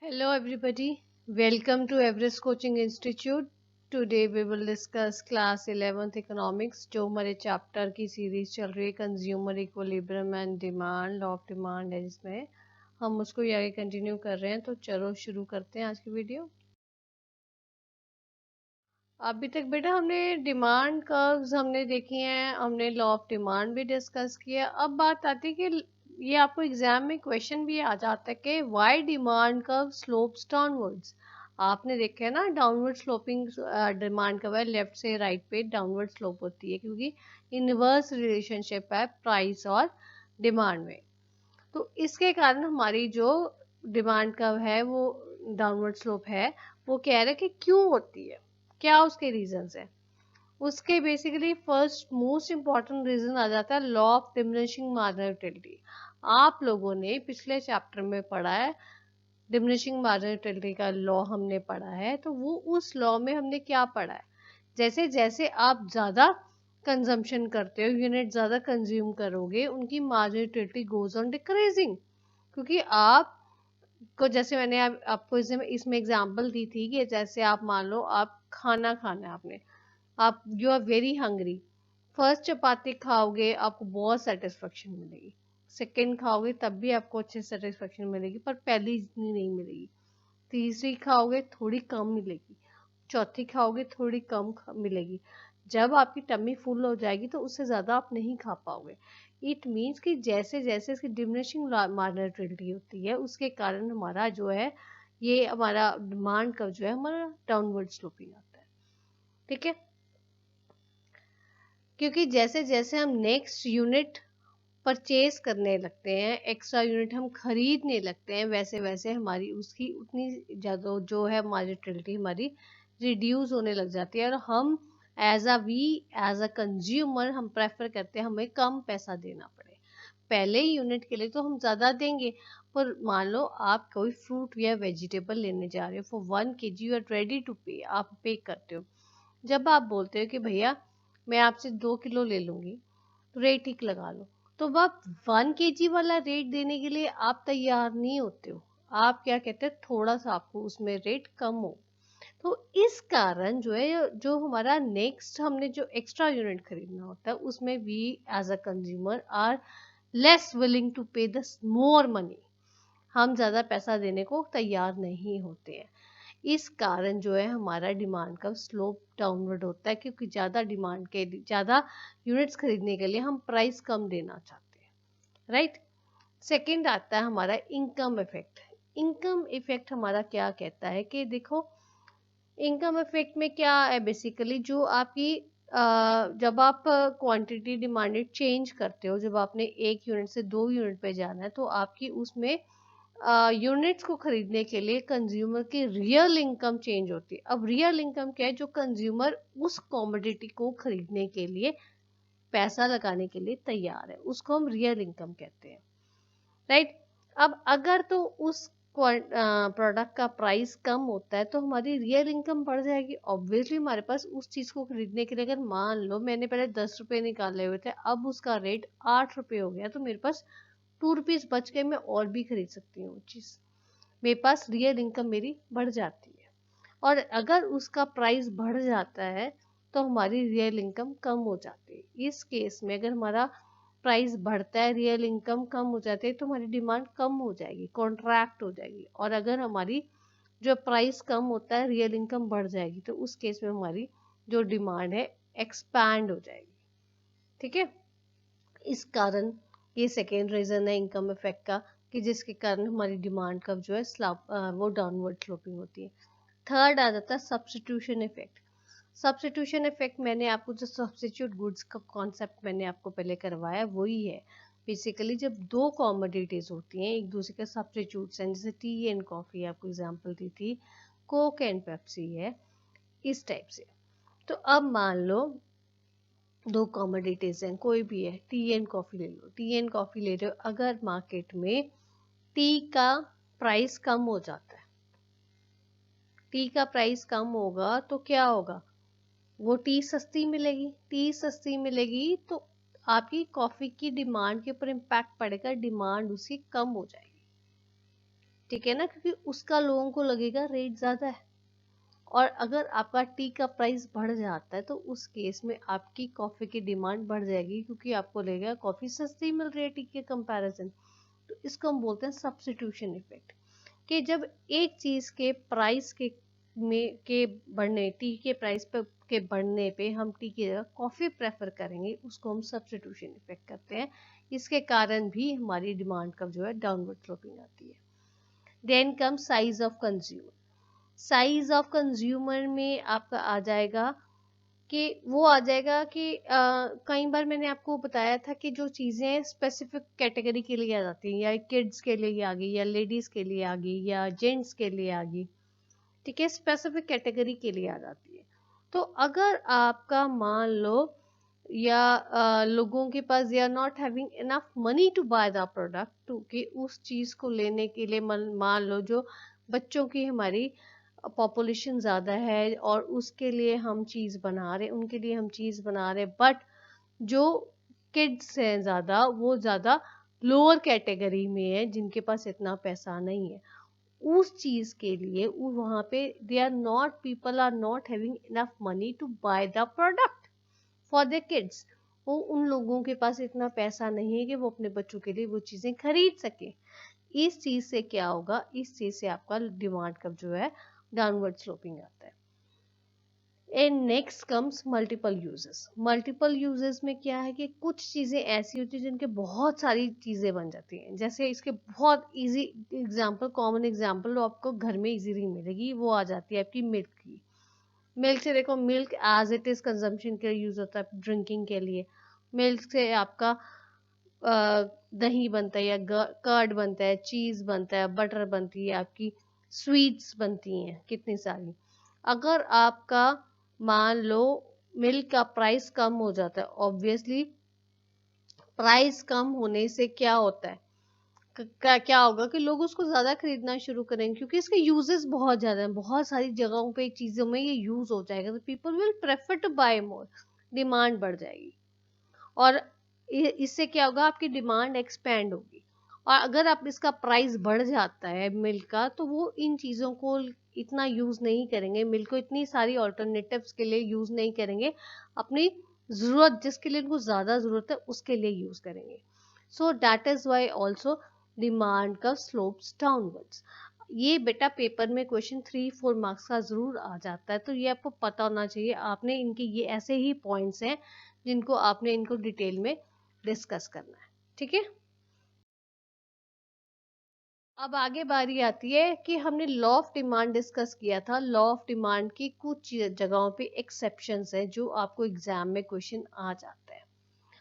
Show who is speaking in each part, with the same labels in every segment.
Speaker 1: Hello, everybody. Welcome to Everest Coaching Institute. Today we will discuss class 11th economics जो हमारे chapter की series चल रही है consumer equilibrium and demand law of demand है जिसमें हम उसको आगे कंटिन्यू कर रहे हैं। तो चलो शुरू करते हैं आज की वीडियो। अभी तक बेटा हमने डिमांड कर्व्स हमने देखी हैं, हमने लॉ ऑफ डिमांड भी डिस्कस किया। अब बात आती है कि ये आपको एग्जाम में क्वेश्चन भी आ जाता है कि why demand curve slopes downwards. आपने देखा है ना, डाउनवर्ड स्लोपिंग डिमांड कर्व है, लेफ्ट से राइट पे डाउनवर्ड स्लोप होती है क्योंकि इनवर्स रिलेशनशिप है प्राइस और डिमांड में। तो इसके कारण हमारी जो डिमांड कर्व है वो डाउनवर्ड स्लोप है। वो कह रहे हैं कि क्यों होती है, क्या उसके रीजंस है। उसके basically first most important reason आ जाता है law of diminishing marginal utility. आप लोगों ने पिछले चैप्टर में पढ़ा है, डिमिनिशिंग मार्जिनल यूटिलिटी का लॉ हमने पढ़ा है। तो वो उस लॉ में हमने क्या पढ़ा है, जैसे जैसे आप ज़्यादा कंजम्पशन करते हो, यूनिट ज़्यादा कंज्यूम करोगे, उनकी marginal utility goes on decreasing. क्योंकि आप को जैसे मैंने आपको इसमें एग्जांपल दी थी कि जैसे आप मान लो आप खाना खाना है आपने, आप you are very hungry. First chapati खाओगे आपको बहुत सेटिस्फेक्शन मिलेगी, सेकंड खाओगे तब भी आपको अच्छी सेटिस्फेक्शन मिलेगी पर पहली जितनी नहीं मिलेगी। तीसरी खाओगे थोड़ी कम मिलेगी, चौथी खाओगे थोड़ी कम मिलेगी। जब आपकी टमी फुल हो जाएगी तो उससे ज़्यादा आप नहीं खा पाओगे। इट मीन्स कि जैसे जैसे इसकी डिमिनिशिंग मार्जिनलिटी होती है उसके कारण हमारा जो है ये हमारा डिमांड का जो है हमारा डाउनवर्ड स्लोपिंग आता है। ठीक है, क्योंकि जैसे जैसे हम नेक्स्ट यूनिट परचेज करने लगते हैं, एक्स्ट्रा यूनिट हम खरीदने लगते हैं, वैसे वैसे हमारी उसकी उतनी ज़्यादा जो है हमारी यूटिलिटी हमारी रिड्यूस होने लग जाती है और हम एज अ कंज्यूमर हम प्रेफर करते हैं हमें कम पैसा देना पड़े। पहले यूनिट के लिए तो हम ज़्यादा देंगे, पर मान लो आप कोई फ्रूट या वेजिटेबल लेने जा रहे हो for 1 kg, you are ready to pay, आप पे करते हो। जब आप बोलते हो कि भैया मैं आपसे 2 किलो ले लूँगी, रेट ठीक लगा लो, तो आप 1 kg वाला रेट देने के लिए आप तैयार नहीं होते हो। आप क्या कहते हैं, थोड़ा सा आपको उसमें रेट कम हो। तो इस कारण जो है जो हमारा नेक्स्ट हमने जो एक्स्ट्रा यूनिट खरीदना होता है उसमें we as a consumer are less willing to pay the more money. हम ज़्यादा पैसा देने को तैयार नहीं होते हैं। इस कारण जो है हमारा डिमांड का स्लोप डाउनवर्ड होता है क्योंकि ज़्यादा डिमांड के लिए ज़्यादा यूनिट्स खरीदने के लिए हम प्राइस कम देना चाहते हैं। राइट। सेकंड आता है हमारा इनकम इफेक्ट। इनकम इफेक्ट हमारा क्या कहता है कि देखो, इनकम इफेक्ट में क्या है, बेसिकली जो आपकी जब आप क्वांटिटी डिमांडेड चेंज करते हो, जब आपने 1 यूनिट से 2 यूनिट पे जाना है तो आपकी उसमें यूनिट्स को खरीदने के लिए कंज्यूमर की रियल इनकम चेंज होती है। अब रियल इनकम क्या है, जो कंज्यूमर उस कॉमोडिटी को खरीदने के लिए पैसा लगाने के लिए तैयार है, उसको हम रियल इनकम कहते हैं। राइट। अब अगर तो उस प्रोडक्ट का प्राइस कम होता है तो हमारी रियल इनकम बढ़ जाएगी। ऑब्वियसली हमारे पास उस चीज़ को खरीदने के लिए, अगर मान लो मैंने पहले 10 रुपये निकाले हुए थे, अब उसका रेट 8 रुपये हो गया, तो मेरे पास 2 रुपीज़ बच के मैं और भी खरीद सकती हूँ वो चीज़। मेरे पास रियल इनकम मेरी बढ़ जाती है। और अगर उसका प्राइस बढ़ जाता है तो हमारी रियल इनकम कम हो जाती है। इस केस में अगर हमारा प्राइस बढ़ता है, रियल इनकम कम हो जाती है, तो हमारी डिमांड कम हो जाएगी, कॉन्ट्रैक्ट हो जाएगी। और अगर हमारी जो प्राइस कम होता है, रियल इनकम बढ़ जाएगी, तो उस केस में हमारी जो डिमांड है एक्सपैंड हो जाएगी। ठीक है, इस कारण ये सेकेंड रीजन है इनकम इफेक्ट का, कि जिसके कारण हमारी डिमांड का जो है वो डाउनवर्ड स्लोपिंग होती है। थर्ड आ जाता है सब्स्टिट्यूशन इफेक्ट। सब्स्टिट्यूशन इफेक्ट मैंने आपको जो सब्स्टिट्यूट गुड्स का कॉन्सेप्ट मैंने आपको पहले करवाया वही है। बेसिकली जब दो कॉमोडिटीज होती हैं एक दूसरे के सब्स्टिट्यूट्स हैं, जैसे टी एंड कॉफ़ी आपको एग्जांपल दी थी, कोक एंड पेप्सी है, इस टाइप से। तो अब मान लो दो कॉमोडिटीज हैं, कोई भी है, टी एंड कॉफ़ी ले लो, टी एंड कॉफ़ी ले रहे हो, अगर मार्केट में टी का प्राइस कम हो जाता है, टी का प्राइस कम होगा तो क्या होगा, वो टी सस्ती मिलेगी, टी सस्ती मिलेगी तो आपकी कॉफ़ी की डिमांड के ऊपर इम्पैक्ट पड़ेगा, डिमांड उसकी कम हो जाएगी। ठीक है ना, क्योंकि उसका लोगों को लगेगा रेट ज़्यादा है। और अगर आपका टी का प्राइस बढ़ जाता है तो उस केस में आपकी कॉफ़ी की डिमांड बढ़ जाएगी, क्योंकि आपको लगेगा कॉफ़ी सस्ती मिल रही है टी के कंपैरिजन। तो इसको हम बोलते हैं सब्स्टिट्यूशन इफेक्ट, कि जब एक चीज़ के प्राइस के बढ़ने, टी के प्राइस पे के बढ़ने पे हम टी की जगह कॉफ़ी प्रेफर करेंगे, उसको हम सब्स्टिट्यूशन इफेक्ट करते हैं। इसके कारण भी हमारी डिमांड का जो है डाउनवर्ड स्लोपिंग आती है। Then come size of consumer. Size of consumer में आपका आ जाएगा कि वो आ जाएगा कि कई बार मैंने आपको बताया था कि जो चीज़ें स्पेसिफिक कैटेगरी के लिए आ जाती हैं, या किड्स के लिए आ गई, या लेडीज़ के लिए आ गई, या जेंट्स के लिए आ गई, ठीक है, स्पेसिफिक कैटेगरी के लिए आ जाती है। तो अगर आपका मान लो या लोगों के पास they are not having enough money to buy the product, to कि उस चीज़ को लेने के लिए, मान लो जो बच्चों की हमारी पॉपुलेशन ज़्यादा है और उसके लिए हम चीज़ बना रहे, उनके लिए हम चीज़ बना रहे, बट जो किड्स हैं ज़्यादा, वो ज़्यादा लोअर कैटेगरी में है, जिनके पास इतना पैसा नहीं है, उस चीज़ के लिए वहाँ पे they are not, people are not having enough money to buy the product for the kids. वो उन लोगों के पास इतना पैसा नहीं है कि वो अपने बच्चों के लिए वो चीज़ें खरीद सके। इस चीज़ से क्या होगा, इस चीज़ से आपका डिमांड का जो है डाउनवर्ड स्लोपिंग आता है। And next comes multiple uses. Multiple uses में क्या है कि कुछ चीज़ें ऐसी होती हैं जिनके बहुत सारी चीज़ें बन जाती हैं। जैसे इसके बहुत इजी एग्जांपल, कॉमन एग्जांपल आपको घर में इजीली मिलेगी, वो आ जाती है आपकी मिल्क की। मिल्क से देखो, milk as it is consumption के लिए यूज होता है, ड्रिंकिंग के लिए। मिल्क से आपका दही बनता है, या कर्ड बनता है, चीज बनता है, बटर बनती है, आपकी स्वीट्स बनती हैं कितनी सारी। अगर आपका मान लो मिल्क का प्राइस कम हो जाता है, ऑब्वियसली प्राइस कम होने से क्या होता है, क्या होगा कि लोग उसको ज्यादा खरीदना शुरू करेंगे, क्योंकि इसके यूजेस बहुत ज्यादा हैं, बहुत सारी जगहों पे चीजों में ये यूज हो जाएगा, तो people will prefer to buy more, demand बढ़ जाएगी। और इससे क्या होगा, आपकी डिमांड एक्सपेंड होगी। और अगर आप इसका प्राइस बढ़ जाता है मिल्क का, तो वो इन चीज़ों को इतना यूज़ नहीं करेंगे, मिल्क को इतनी सारी ऑल्टरनेटिव्स के लिए यूज़ नहीं करेंगे, अपनी ज़रूरत, जिसके लिए उनको ज़्यादा ज़रूरत है उसके लिए यूज़ करेंगे। So that is why also demand का स्लोप्स डाउनवर्ड्स। ये बेटा पेपर में क्वेश्चन 3-4 मार्क्स का ज़रूर आ जाता है, तो ये आपको पता होना चाहिए। आपने इनके ये ऐसे ही पॉइंट्स हैं जिनको आपने इनको डिटेल में डिस्कस करना है, ठीक है। अब आगे बारी आती है कि हमने लॉ ऑफ डिमांड डिस्कस किया था। लॉ ऑफ डिमांड की कुछ जगहों पे एक्सेप्शंस हैं जो आपको एग्जाम में क्वेश्चन आ जाता है।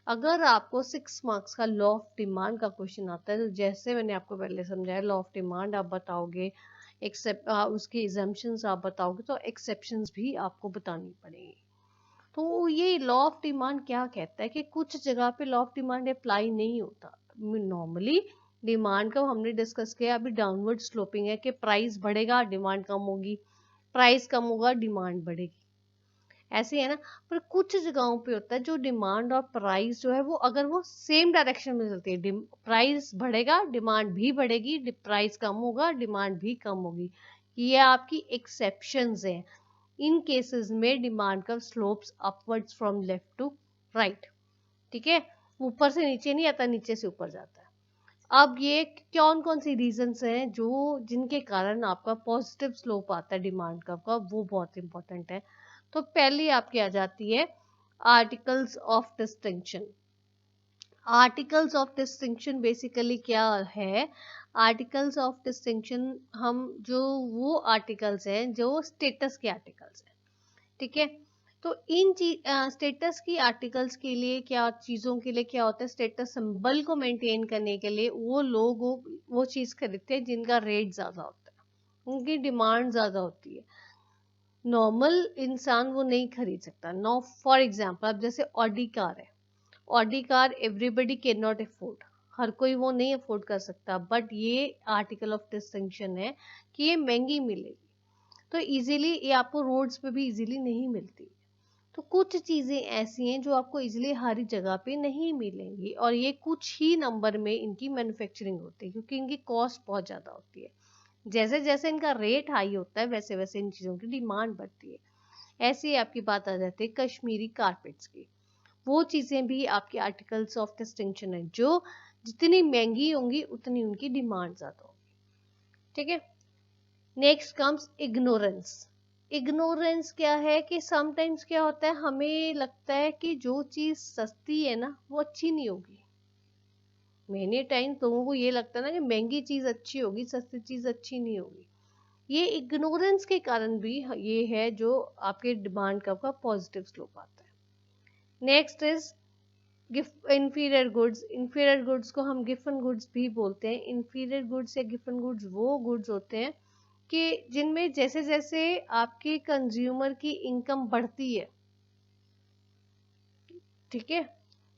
Speaker 1: अगर आपको 6 मार्क्स का लॉ ऑफ डिमांड का क्वेश्चन आता है, तो जैसे मैंने आपको पहले समझाया, लॉ ऑफ डिमांड आप बताओगे, एक्सेप्ट उसके एग्जम्पशंस आप बताओगे, तो एक्सेप्शंस भी आपको बतानी पड़ेगी। तो ये लॉ ऑफ डिमांड क्या कहता है कि कुछ जगह पे लॉ ऑफ डिमांड अप्लाई नहीं होता। नॉर्मली डिमांड का हमने डिस्कस किया, अभी डाउनवर्ड स्लोपिंग है कि प्राइस बढ़ेगा डिमांड कम होगी, प्राइस कम होगा डिमांड बढ़ेगी, ऐसे है ना। पर कुछ जगहों पे होता है जो डिमांड और प्राइस जो है वो, अगर वो सेम डायरेक्शन में चलती है, प्राइस बढ़ेगा डिमांड भी बढ़ेगी, प्राइस कम होगा डिमांड भी कम होगी, ये आपकी एक्सेप्शंस हैं। इन केसेस में डिमांड का slopes upwards from left to right, ठीक है, ऊपर से नीचे नहीं आता, नीचे से ऊपर जाता है। अब ये कौन कौन सी रीजंस हैं जो, जिनके कारण आपका पॉजिटिव स्लोप आता है डिमांड का, वो बहुत इंपॉर्टेंट है। तो पहली आपकी आ जाती है articles of distinction. Articles of distinction basically क्या है, आर्टिकल्स ऑफ डिस्टिंक्शन हम जो वो आर्टिकल्स हैं जो स्टेटस के आर्टिकल्स हैं, ठीक है। तो इन स्टेटस की आर्टिकल्स के लिए क्या, चीज़ों के लिए क्या होता है, स्टेटस सिंबल को मेंटेन करने के लिए वो लोग वो चीज़ खरीदते हैं जिनका रेट ज़्यादा होता है, उनकी डिमांड ज़्यादा होती है। नॉर्मल इंसान वो नहीं खरीद सकता। नो फॉर एग्जाम्पल, अब जैसे ऑडी कार है, Audi car everybody can not afford, हर कोई वो नहीं अफोर्ड कर सकता, बट ये आर्टिकल ऑफ डिस्टिंक्शन है कि ये महंगी मिलेगी, तो इजीली ये आपको रोड्स पे भी इजीली नहीं मिलती। तो कुछ चीज़ें ऐसी हैं जो आपको इजीली हर जगह पे नहीं मिलेंगी, और ये कुछ ही नंबर में इनकी मैन्युफैक्चरिंग होती है, क्योंकि इनकी कॉस्ट बहुत ज़्यादा होती है। जैसे जैसे इनका रेट हाई होता है वैसे वैसे इन चीज़ों की डिमांड बढ़ती है। ऐसे ही आपकी बात आ जाती है कश्मीरी कारपेट्स की। वो चीज़ें भी आपके आर्टिकल्स ऑफ डिस्टिंक्शन है, जो जितनी महंगी होंगी उतनी उनकी डिमांड ज़्यादा होगी। ठीक है। Next comes ignorance. इग्नोरेंस क्या है कि समटाइम्स क्या होता है, हमें लगता है कि जो चीज़ सस्ती है ना वो अच्छी नहीं होगी। मैनी टाइम लोगों को ये लगता है ना कि महंगी चीज़ अच्छी होगी, सस्ती चीज़ अच्छी नहीं होगी। ये इग्नोरेंस के कारण भी ये है जो आपके डिमांड कर्व का पॉजिटिव स्लोप आता है। Next is inferior goods. Inferior goods को हम गिफन गुड्स भी बोलते हैं। इंफीरियर गुड्स या गिफन गुड्स वो गुड्स होते हैं कि जिनमें जैसे जैसे आपके कंज्यूमर की इनकम बढ़ती है, ठीक है,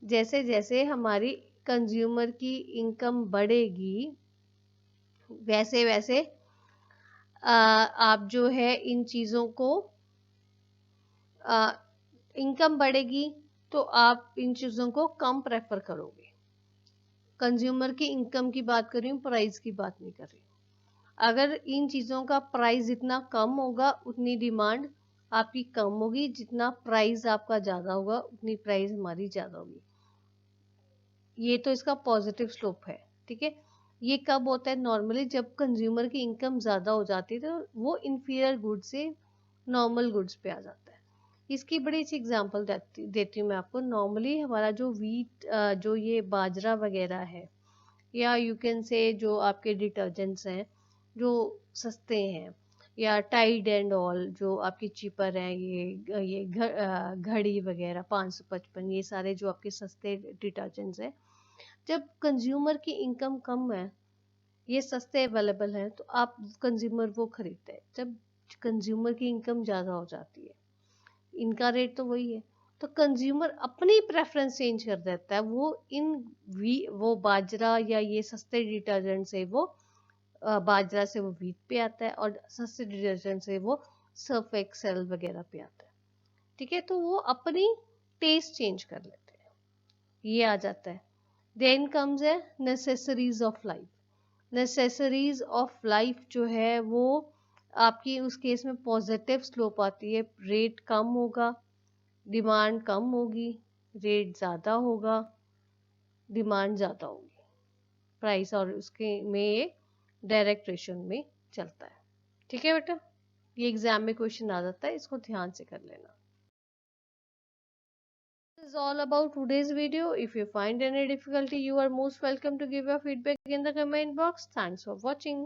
Speaker 1: जैसे जैसे हमारी कंज्यूमर की इनकम बढ़ेगी वैसे वैसे आप जो है इन चीज़ों को इनकम बढ़ेगी तो आप इन चीज़ों को कम प्रेफर करोगे। कंज्यूमर की इनकम की बात कर रही हूँ, प्राइस की बात नहीं कर रही हूँ। अगर इन चीज़ों का प्राइस जितना कम होगा उतनी डिमांड आपकी कम होगी, जितना प्राइस आपका ज़्यादा होगा उतनी प्राइस हमारी ज़्यादा होगी। ये तो इसका पॉजिटिव स्लोप है। ठीक है। ये कब होता है, नॉर्मली जब कंज्यूमर की इनकम ज़्यादा हो जाती है तो वो इंफीरियर गुड्स से नॉर्मल गुड्स पे आ जाता है। इसकी बड़ी अच्छी एग्जांपल देती हूँ मैं आपको। नॉर्मली हमारा जो वीट जो ये बाजरा वगैरह है, या यू कैन से जो आपके डिटर्जेंट्स हैं जो सस्ते हैं, या टाइड एंड ऑल जो आपकी चीपर हैं, ये घड़ी वगैरह 555, ये सारे जो आपके सस्ते डिटर्जेंट्स हैं, जब कंज्यूमर की इनकम कम है, ये सस्ते अवेलेबल हैं, तो आप कंज्यूमर वो खरीदते हैं। जब कंज्यूमर की इनकम ज़्यादा हो जाती है, इनका रेट तो वही है, तो कंज्यूमर अपनी प्रेफरेंस चेंज कर देता है। वो वो बाजरा या ये सस्ते डिटर्जेंट से वो बाजरा से वो व्हीट पे आता है, और सस्ते डिटर्जेंट से वो सर्फ एक्सेल वगैरह पे आता है। ठीक है। तो वो अपनी टेस्ट चेंज कर लेते हैं, ये आ जाता है। देन कम्स है necessaries of life. Necessaries of life जो है वो आपकी उस केस में पॉजिटिव स्लोप आती है। रेट कम होगा, डिमांड कम होगी, रेट ज़्यादा होगा, डिमांड ज़्यादा होगी। प्राइस और उसके में ये डायरेक्ट रेशन में चलता है। ठीक है बेटा, ये एग्जाम में क्वेश्चन आ जाता है, इसको ध्यान से कर लेना। This is all about today's video. If you find any difficulty, you are most welcome to give your feedback in the comment box. Thanks for watching.